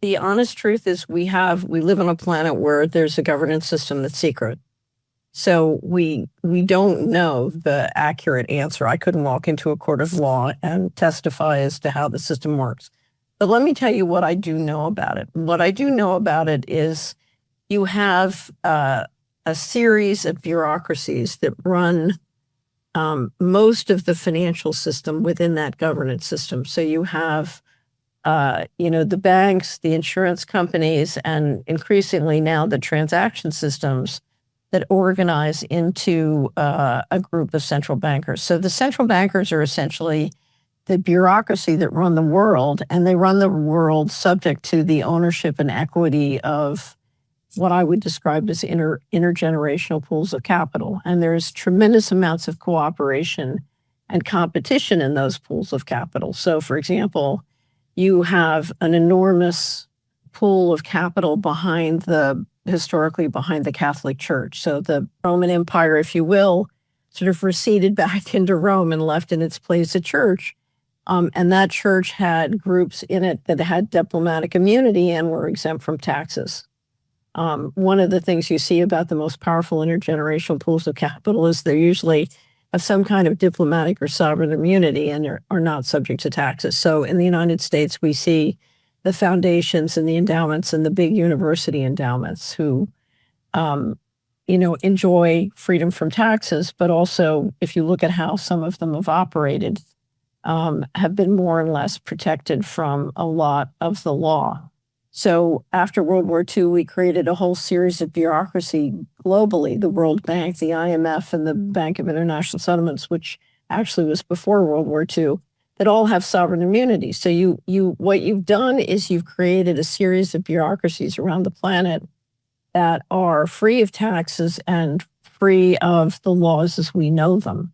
The honest truth is we live on a planet where there's a governance system that's secret. So we don't know the accurate answer. I couldn't walk into a court of law and testify as to how the system works. But let me tell you what I do know about it. What I do know about it is you have a series of bureaucracies that run most of the financial system within that governance system. So you have the banks, the insurance companies, and increasingly now the transaction systems that organize into a group of central bankers. So the central bankers are essentially the bureaucracy that run the world, and they run the world subject to the ownership and equity of what I would describe as intergenerational pools of capital. And there's tremendous amounts of cooperation and competition in those pools of capital. So, for example, you have an enormous pool of capital historically behind the Catholic Church. So the Roman Empire, if you will, sort of receded back into Rome and left in its place a church. And that church had groups in it that had diplomatic immunity and were exempt from taxes. One of the things you see about the most powerful intergenerational pools of capital is they're usually of some kind of diplomatic or sovereign immunity and are not subject to taxes. So in the United States, we see the foundations and the endowments and the big university endowments who, enjoy freedom from taxes, but also if you look at how some of them have operated, have been more or less protected from a lot of the law. So after World War II, we created a whole series of bureaucracy globally, the World Bank, the IMF, and the Bank of International Settlements, which actually was before World War II, that all have sovereign immunity. So what you've done is you've created a series of bureaucracies around the planet that are free of taxes and free of the laws as we know them.